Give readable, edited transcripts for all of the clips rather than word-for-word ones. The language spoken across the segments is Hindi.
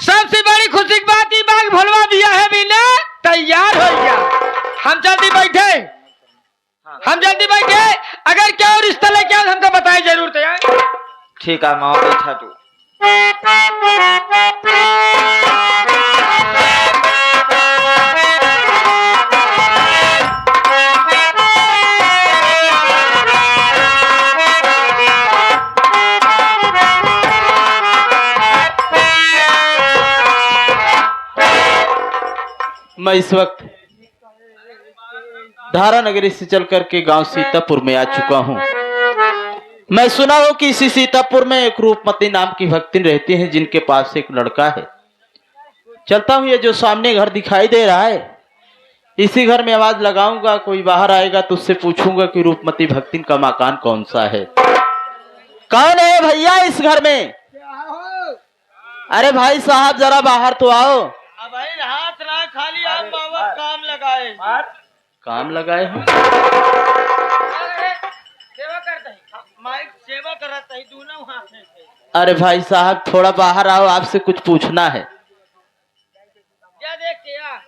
सबसे बड़ी खुशी की बात ये बाग भोलवा दिया है बिना तैयार हो गया। हम जल्दी बैठे, अगर क्या और रिश्ता लेके आओ हमको बताए जरूर तैयार। ठीक है माँ, बैठा तू। मैं इस वक्त धारा नगरी से चल करके गांव सीतापुर में आ चुका हूं। मैं सुना हूं कि इसी सीतापुर में एक रूपमती नाम की भक्तिन रहती है जिनके पास एक लड़का है। चलता हूं, ये जो सामने घर दिखाई दे रहा है इसी घर में आवाज लगाऊंगा, कोई बाहर आएगा तो उससे पूछूंगा कि रूपमती भक्तिन का मकान कौन सा है। कौन है भैया इस घर में? अरे भाई साहब जरा बाहर तो आओ। भाई हाथ ना खाली आप बाबा काम लगाए। काम लगाए हो? सेवा करता है, माइक सेवा करता है दोनों हाथ में। अरे भाई साहब थोड़ा बाहर आओ, आपसे कुछ पूछना है। क्या देखते यार?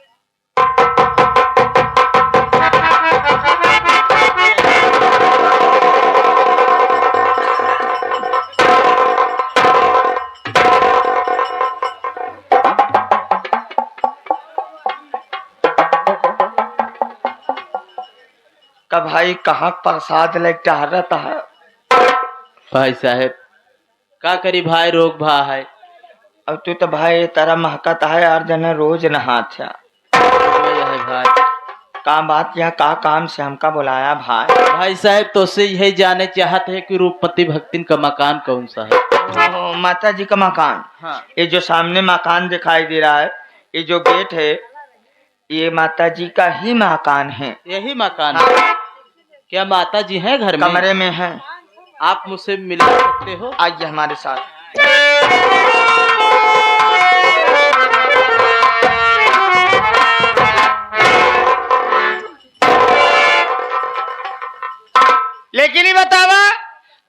का भाई कहाँ प्रसाद लेके आ रहा है? भाई साहब का करी भाई, रोग भा है। अब तू तो भाई तेरा महकता है यार, जना रोज नहात है भाई का बात यहाँ का काम से हमका बुलाया भाई? भाई साहब तो से यही जाने चाहते हैं कि रूपमती भक्तिन का मकान कौन सा है। माता जी का मकान? हाँ। ये जो सामने मकान दिखाई दे रहा है, ये जो गेट है, ये माता जी का ही मकान है। यही मकान है? क्या माता जी हैं घर में? कमरे में है। आप मुझसे मिल सकते हो? आइए हमारे साथ। लेकिन ही बतावा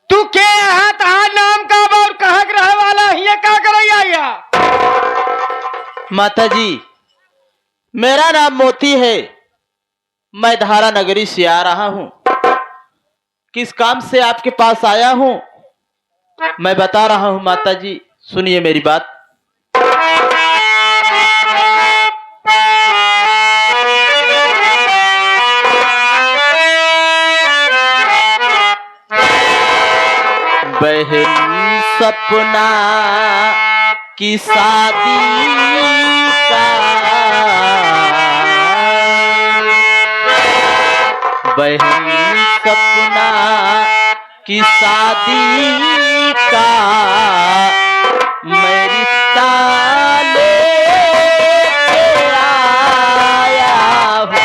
तू के यहाँ तहा नाम का और कहाँ के रहे वाला है, का करैया या? माता जी मेरा नाम मोती है, मैं धारा नगरी से आ रहा हूँ। किस काम से आपके पास आया हूँ मैं बता रहा हूँ माता जी, सुनिए मेरी बात। बहन सपना की शादी का, बहन सपना की शादी का मैं रिश्ता लेके आया हूँ।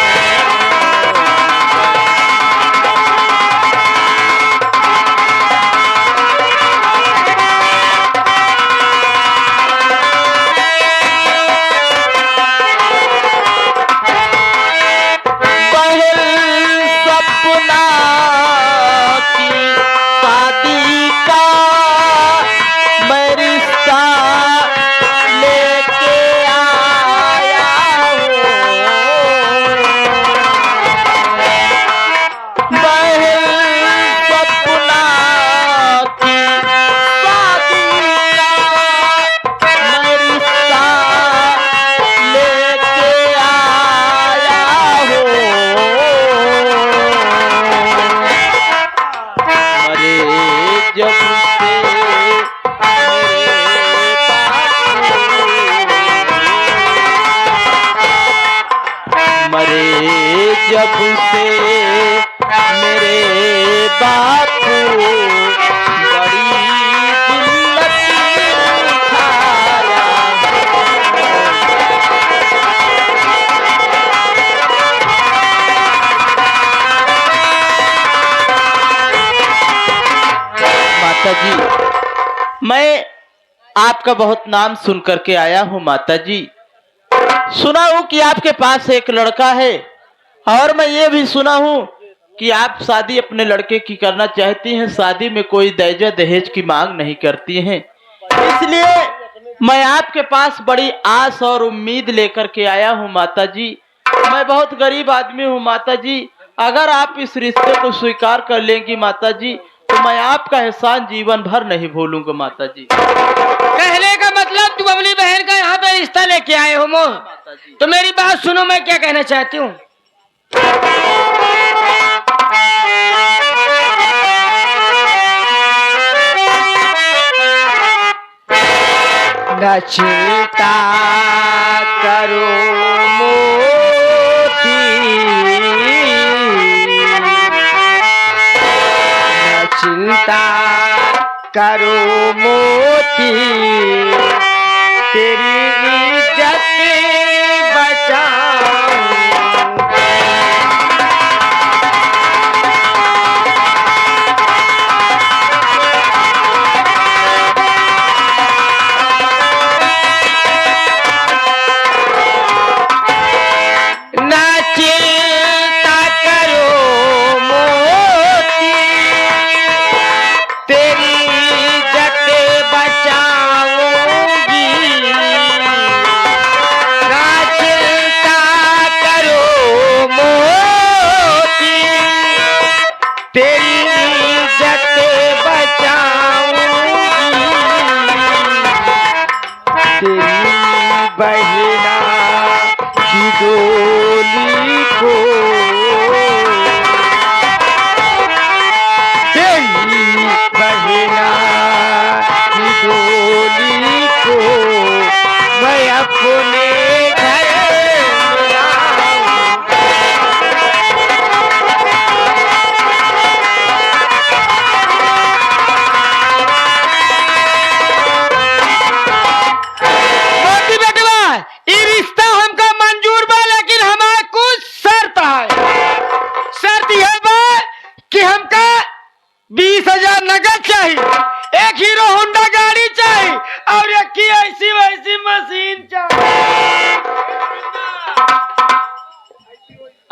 जब से मेरे बापू बड़ी जिल्लत खाया। माता जी मैं आपका बहुत नाम सुन करके आया हूँ। माता जी सुना हूँ कि आपके पास एक लड़का है और मैं ये भी सुना हूँ कि आप शादी अपने लड़के की करना चाहती हैं, शादी में कोई दहेज की मांग नहीं करती हैं, इसलिए मैं आपके पास बड़ी आस और उम्मीद लेकर के आया हूँ माता जी। मैं बहुत गरीब आदमी हूँ माता जी। अगर आप इस रिश्ते को स्वीकार कर लेंगी माता जी, तो मैं आपका एहसान जीवन भर नहीं भूलूंगा माता जी। कहने का मतलब तुम अपनी बहन का यहाँ पे रिश्ता लेके आए हो मोह। तो मेरी बात सुनो, मैं क्या कहना चाहती हूँ। न चिंता करो मोती, न चिंता करो मोती, तेरी इज्जत बचाऊं। बहिना की डोली को तेरी बहिना की डोली को मैं अपने घर कि हमका 20,000 नगद चाहिए, एक हीरो होंडा गाड़ी चाहिए और एक की ऐसी वैसी मशीन चाहिए।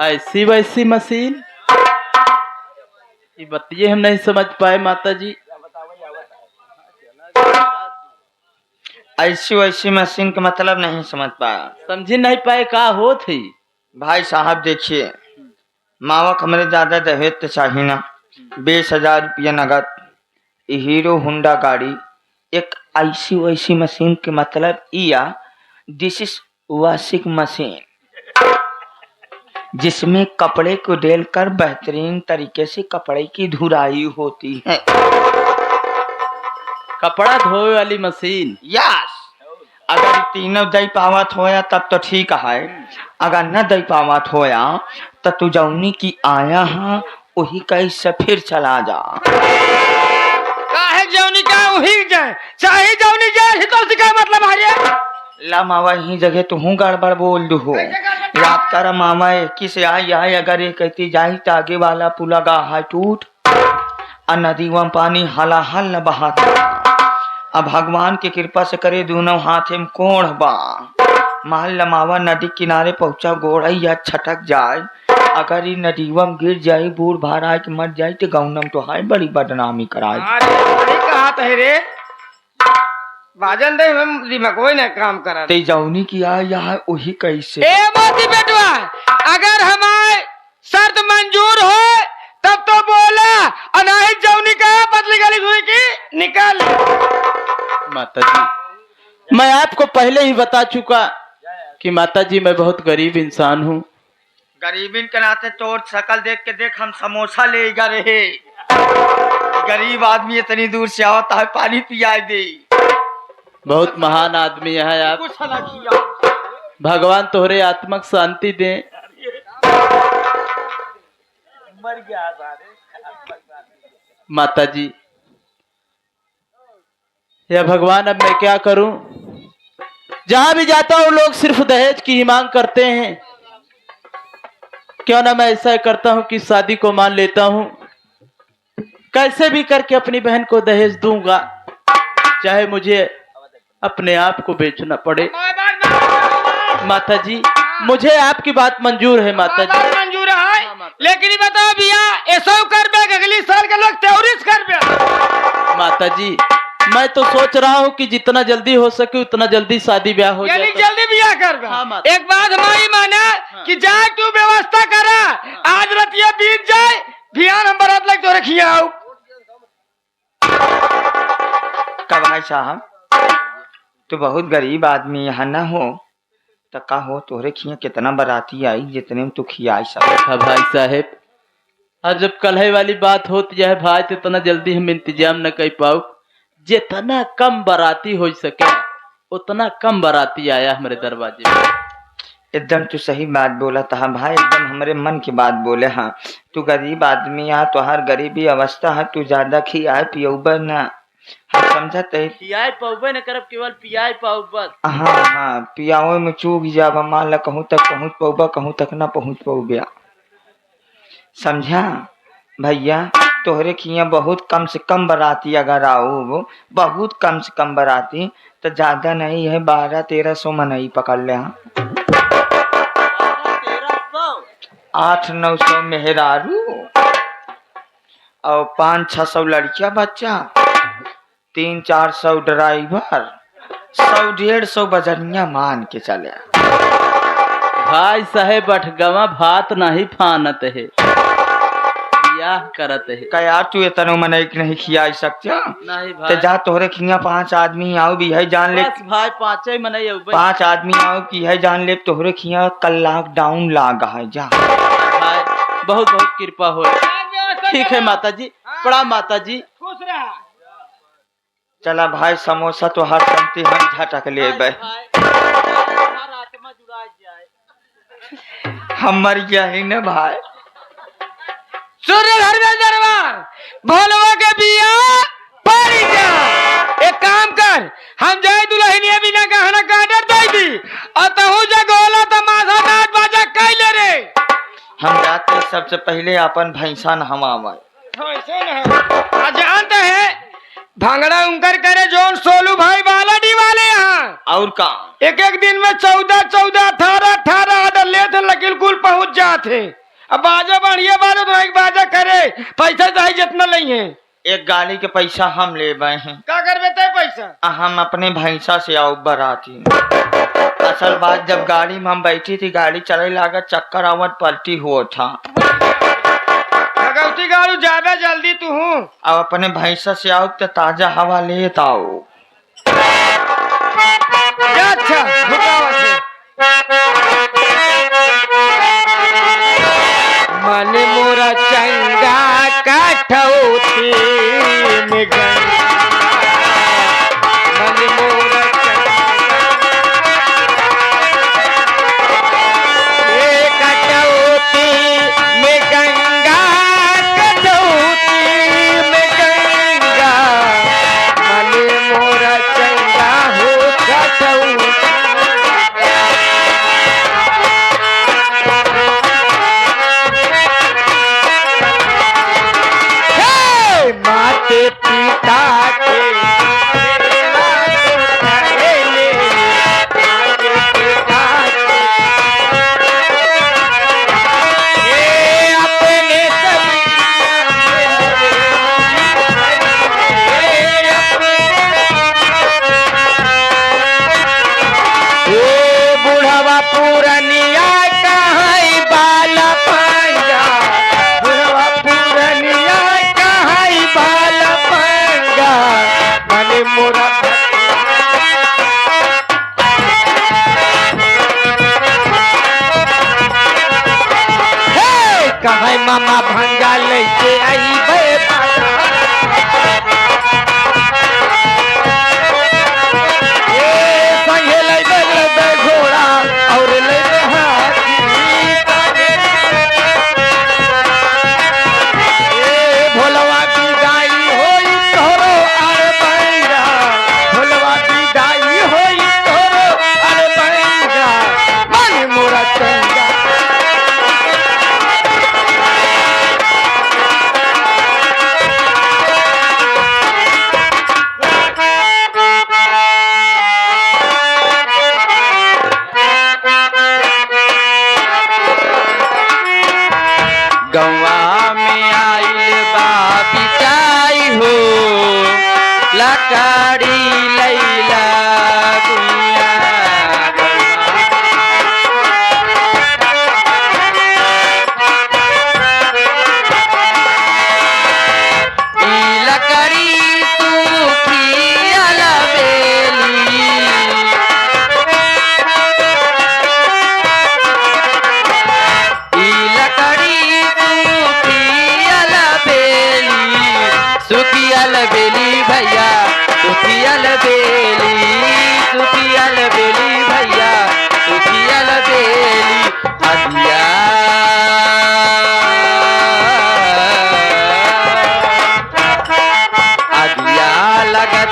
ऐसी वैसी मशीन? ये बतिए हम नहीं समझ पाए माता जी। ऐसी वैसी मशीन का मतलब नहीं समझ पाया। समझी नहीं पाए का हो थी। भाई साहब देखिए, मावक हमरे ज्यादा दहेज तो चाहिए ना। 20,000 रुपया नगद, हीरो होंडा गाड़ी, एक ऐसी वैसी मशीन के मतलब या दिस इज वॉशिंग मशीन, जिसमें कपड़े को डालकर बेहतरीन तरीके से कपड़े की धुलाई होती है। कपड़ा धोए वाली मशीन? यस। अगर तीनों दई पावत होया तब तो ठीक है, अगर न दई पावत होया तो तू जौनी की आया हाँ वही कैसे फिर चला जा। काहे जौनी का वही जाए, चाहे जौनी जाए तो उसका मतलब है ला मावा ही जगह तू हूँ गड़बड़ बोल दू हो। याद कर मामा एक से आई आए, अगर ये कहती जाई तो आगे वाला पुला गा है टूट और नदी में पानी हला हल न बहाता। अब भगवान की कृपा से करे दोनों हाथे में कोढ़ बा, महल लमावा नदी किनारे पहुंचा गोड़ैया छटक जाए, अगर ये नदीवम गिर जाए बूढ़ भारा के मर जाए तो गौनम तो है बड़ी बदनामी कराए। कहा था रे बाजन दे हम दिमाग कोई ना काम करा ते जौनी की आया है वही कैसे। ए मोती बेटवा, अगर हमारे शर्त मंजूर हो तब तो बोला, अनाहित जौनी का पतली गली हुई की निकाल। माता जी, मैं आपको पहले ही बता चुका कि माता जी मैं बहुत गरीब इंसान हूँ। गरीबीन के नाते तोड़ शकल देख के देख हम समोसा ले गा रहे। गरीब आदमी इतनी दूर से आवता है पानी पिया दे। बहुत महान आदमी है आप, कुछ ना किया। भगवान तोहरे आत्मक शांति दे। मर गया माता जी, या भगवान अब मैं क्या करूं? जहां भी जाता हूं लोग सिर्फ दहेज की ही मांग करते हैं। क्यों ना मैं ऐसा करता हूं कि शादी को मान लेता हूं, कैसे भी करके अपनी बहन को दहेज दूंगा, चाहे मुझे अपने आप को बेचना पड़े। माता जी, मुझे आपकी बात मंजूर है माता जी। मंजूर है, लेकिन ये बताओ भैया ऐसा कर बे अगली साल के लोग 23 कर बे। माता जी, मैं तो सोच रहा हूँ कि जितना जल्दी हो सके उतना जल्दी शादी ब्याह हो यानी जाए तो- जल्दी बियाह कर हाँ, माता। एक बात हमारी माना कि जाए तू व्यवस्था करा, आज रतिया बीत जाए बिहान हम बारात लग तो रखिए आओ। कब भाई साहब तू बहुत गरीब आदमी यहाँ ना हो तो का हो तोहरे खिया कितना बाराती आई जितने में तू खियाई सब। हाँ भाई साहब, और जब कलहे वाली बात होती है भाई तो इतना जल्दी हम इंतजाम न कर पाओ। जितना कम बाराती हो सके उतना कम बाराती आया हमारे दरवाजे में। एकदम तू सही बात बोला था भाई, एकदम हमारे मन की बात बोले। हाँ तू गरीब आदमी है, तो हर गरीबी अवस्था है, तू ज्यादा खियाए पियौबर ना, हम समझत है। पियाई पाऊबे न करब, केवल पियाई पाऊ बस। हाँ हाँ पियाओ में चूक जाब, मान ला कहूँ तक पहुँच पौबा कहूँ तक ना पहुँच पौबे, समझा भैया। तोहरे खिया बहुत कम से कम बाराती अगर आओ, बहुत कम से कम बाराती तो ज्यादा नहीं है, 1200-1300 मनई पकड़ ले। हाँ 800-900 मेहरारू और 500-600 लड़कियां बच्चा, 300-400 ड्राइवर, 100-150 बजनिया मान के चले। भाई साहेब अठगवा भात नहीं फानत है, ब्याह करत है। का यार तू इतना मनई नहीं खिया सकते नहीं तो भाई, जा तोहरे खिया 5 आदमी आओ भी है जान ले, बस भाई पांचे मनई अउबे। 5 आदमी आओ की है जान ले, तोहरे खिया कल लॉकडाउन लागा है जा। भाई बहुत बहुत कृपा हो। ठीक है माता जी, प्रणाम माता जी। खुश रहा। चला भाई समोसा तो हर संति हम झटक ले बे, आत्मा जुड़ा जाए। हम मर गया ही न भाई। सूर्य धर्म दरबार भोलवा के बिया पारी जा। एक काम कर, हम जाए दुल्हनिया बिना गहना का ऑर्डर दे दी और तहु जगोला तमाशा नाच बाजा कैले रे। हम जाते सबसे पहले अपन भैंसा नहवावे। ऐसे न जानते हैं भांगड़ा उनकर करे जोन सोलू भाई बालाडी वाले यहाँ और का एक एक दिन में 14-14 18-18 ऑर्डर लेते लकील कुल पहुंच जाते। अब बाजा बढ़िया बाजा तो एक बाजा करे, पैसा चाहे जितना नहीं है। एक गाड़ी के पैसा हम ले गए हैं, क्या करबे ते पैसा? हम अपने भैंसा से आओ बराती। असल बात जब गाड़ी में हम बैठी थी, गाड़ी चले लगा चक्कर आवत पलटी हुआ था। भगवती गाड़ू ज्यादा जल्दी तू हूँ। अब अपने भैंसा से आओ तो ताजा हवा ले आओ। अच्छा मन मोरा चंगा काठौती में गंगा, मन मोरा कटौती में गंगा, कटौती में गंगा, मन मोरा चंगा हो कटौती। माते पिता के अपने बुढ़वा पूरनिया कहाँ बाला पंजा, बुढ़वा पूरनिया कहाँ बाला पंजा, मन मोरा कहाँ मामा भंगा लेके आई बे संगे ले घोड़ा और ले भोलवा की गाई होई तोरो अरे बैंगा, भोलवा की गाई होई तोरो अरे बैंगा, मन मोरा चंगा।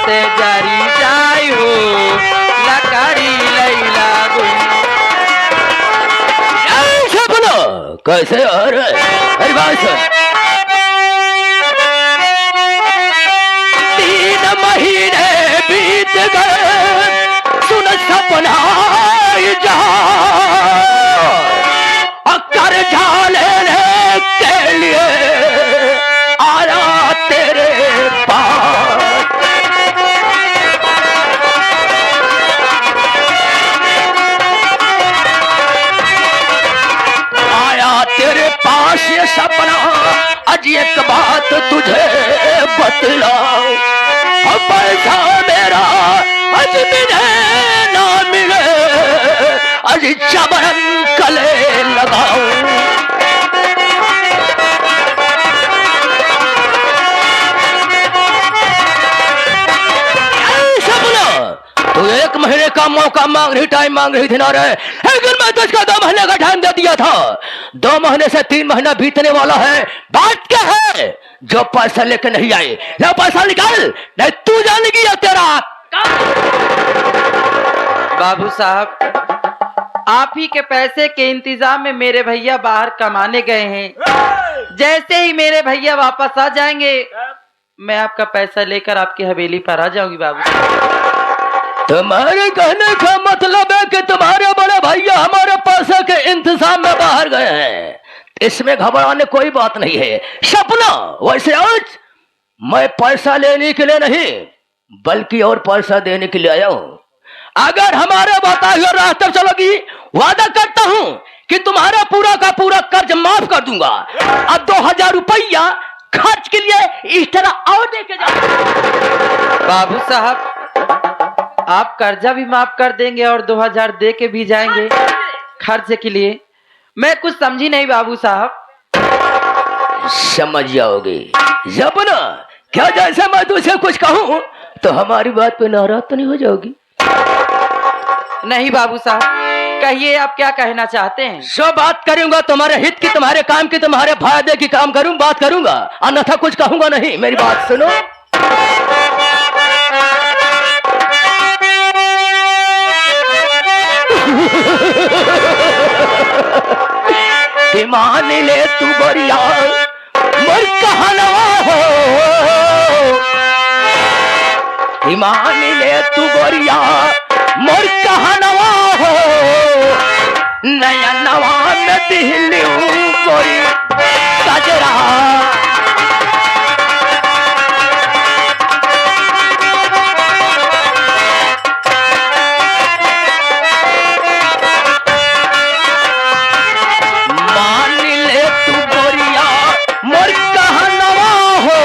से जारी जाई हो लकारी लैला गुल। ऐसे बोलो कैसे और अरे बात सुन। 3 महीने बीत गए सुन सपना जा कर झालेने के लिए आया तेरे पास। आया तेरे पास ये सपना आज एक बात तुझे बतलाऊं। अब पैसा मेरा आज मिले ना मिले आज जबरन गले लगाऊं। ऐसा बोलो तू 1 महीने का मौका मांग रही, टाइम मांग रही थी ना रे, लेकिन मैं तुझको 2 महीने का टाइम दे दिया था। 2 महीने से 3 महीना बीतने वाला है। बात क्या है? जो पैसा लेकर नहीं आए लो पैसा निकाल, नहीं तू जानेगी या तेरा। बाबू साहब, आप ही के पैसे के इंतजाम में मेरे भैया बाहर कमाने गए हैं। जैसे ही मेरे भैया वापस आ जाएंगे मैं आपका पैसा लेकर आपकी हवेली पर आ जाऊंगी। बाबू तुम्हारे कहने का मतलब है कि तुम्हारे बड़े भैया हमारे पैसे के इंतजाम में बाहर गए हैं। इसमें घबराने कोई बात नहीं है। सपना वैसे आज मैं पैसा लेने के लिए नहीं बल्कि और पैसा देने के लिए आया हूं। अगर हमारे बताए हुए रास्ते चलोगी वादा करता हूं कि तुम्हारा पूरा का पूरा कर्ज माफ कर दूंगा। अब 2000 रुपया खर्च के लिए इस तरह और दे के जाओ। बाबू साहब, आप कर्जा भी माफ कर देंगे और 2000 दे के भी जाएंगे खर्च के लिए? मैं कुछ समझी नहीं बाबू साहब। समझ जाओगे जब ना क्या, जैसे मैं तुझे कुछ कहूं तो हमारी बात पे नाराज तो नहीं हो जाओगी? नहीं बाबू साहब, कहिए आप क्या कहना चाहते हैं? जो बात करूंगा तुम्हारे हित की, तुम्हारे काम की, तुम्हारे फायदे की काम करूं, बात करूंगा, अन्यथा कुछ कहूंगा नहीं। मेरी बात सुनो। मान ले तू गोरिया मर कहनवा हो, मान ले तू गोरिया मोर कहनवा हो, नया नवा में दिहलियों गोरी कजरा। मान ले तू गोरिया मोर कहनवा हो,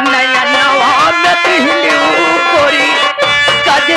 नया नवा में दिहलियों गोरी कजरा।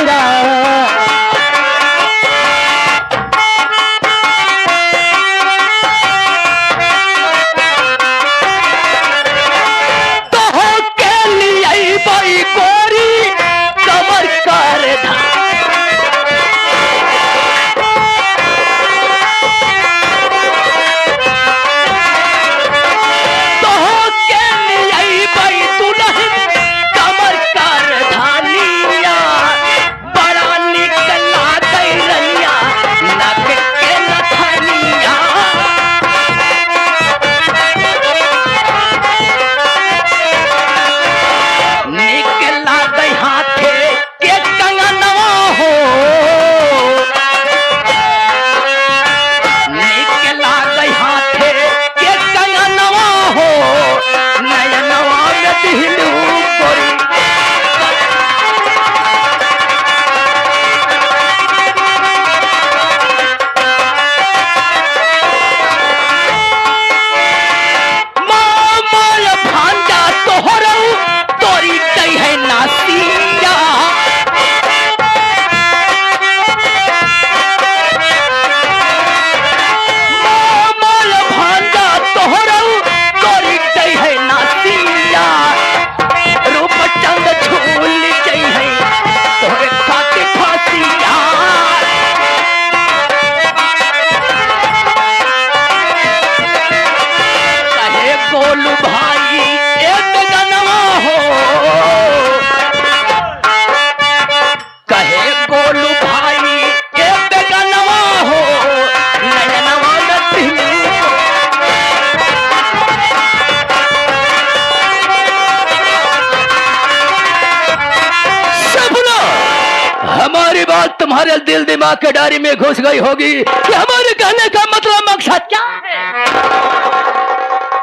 हमारी बात तुम्हारे दिल दिमाग के डायरी में घुस गई होगी कि हमारे कहने का मतलब मकसद क्या है।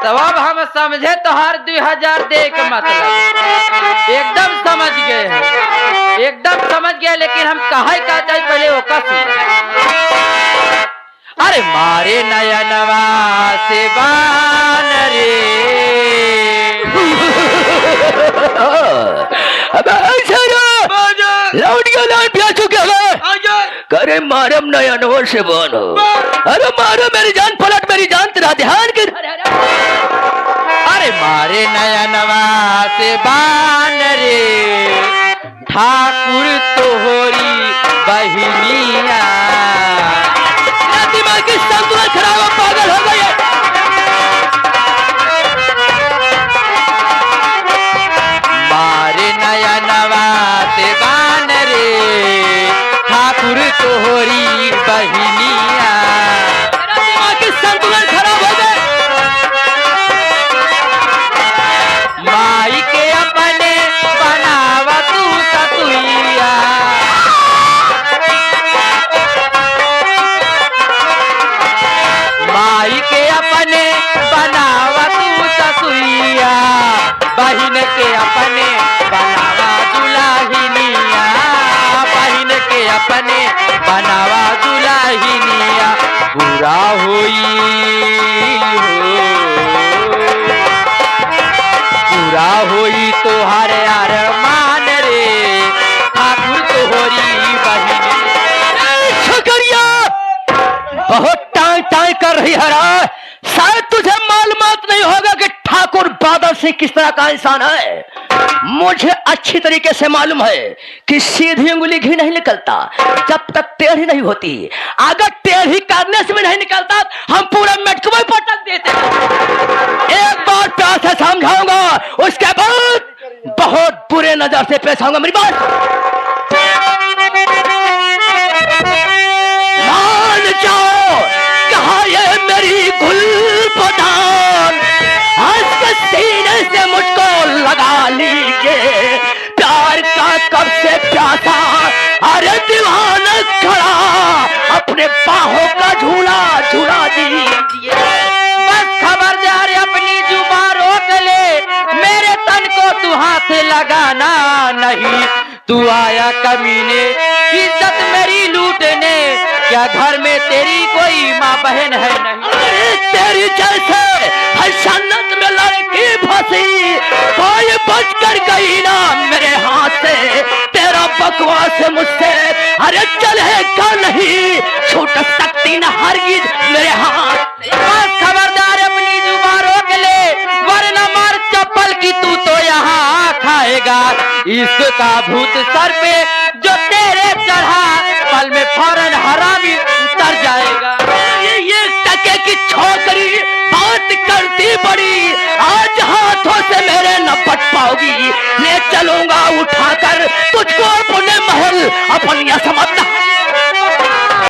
तब अब हम समझे तो हर 2000 दे के मतलब एकदम समझ गए हैं, एकदम समझ गए। लेकिन हम कहा चाहे पहले वो का सुन। अरे मारे नयनवा से बान रे अब ऐसा लौट गया लौट पिया चुके करे मारम नयनों से बनो। अरे मारो मेरी जान पलट मेरी जान तेरा ध्यान के। अरे मारे नयनवा से बान रे ठाकुर तोहरी बहिनिया। दिमाग की संतुलन खराब हो, पागल हो गए। मारे नयनवा से बान रे ठाकुर तोहरी बहिनिया। दिमाग की संतुलन खराब हो गए। माई के अपने बनावा तू सतुइया। माई के अपने बनावा तू ससुइया। बहिन के अपने बनावा दुल्हनिया। बहिन के अपने बनावा दुल्हनिया। पूरा होई पूरा होई तोहारे अरमान रे ठाकुर तोहरी बहिनी। शुक्रिया बहुत टाई टाई कर रही है। शायद तुझे मालूमात नहीं होगा कि ठाकुर बादल सिंह किस तरह का इंसान है। मुझे अच्छी तरीके से मालूम है कि सीधी उंगली घी नहीं निकलता जब तक टेढ़ी नहीं होती। अगर टेढ़ी करने से भी नहीं निकलता हम पूरा मेटकुआ पटक देते हैं। एक बार प्यार से समझाऊंगा, उसके बाद बहुत बुरे नजर से पेश आऊंगा। मेरी बात मान जाओ। कहा ये मेरी गुलबदान हंस के सीने से मुझको लगा लीजिए। प्यार का कब से प्यासा अरे दीवाना खड़ा अपने बाहों का झूला झूला दीजिए। बस खबरदार अपनी जुबान रोक ले। मेरे तन को तू हाथ लगाना नहीं। तू आया कमीने इज्जत मेरी लूटने। क्या घर में तेरी कोई माँ बहन है नहीं? अरे तेरी जैसे हर सन्नत में लड़की फंसी कोई बच कर गई ना मेरे हाथ से। तेरा बकवास मुझसे अरे चलेगा नहीं, छूट सकती न हरगिज मेरे हाथ। बस खबरदार अपनी जुबान रोक ले, वरना मार चप्पल की तू तो यहाँ खाएगा। इश्क का भूत सर पे जो तेरे चढ़ा पल में फौरन हरामी उतर जाएगा। ये टके की छोकरी बात करती बड़ी, आज हाथों से मेरे न बच पाओगी। ले चलूंगा उठाकर तुझको अपने महल अपनी असमत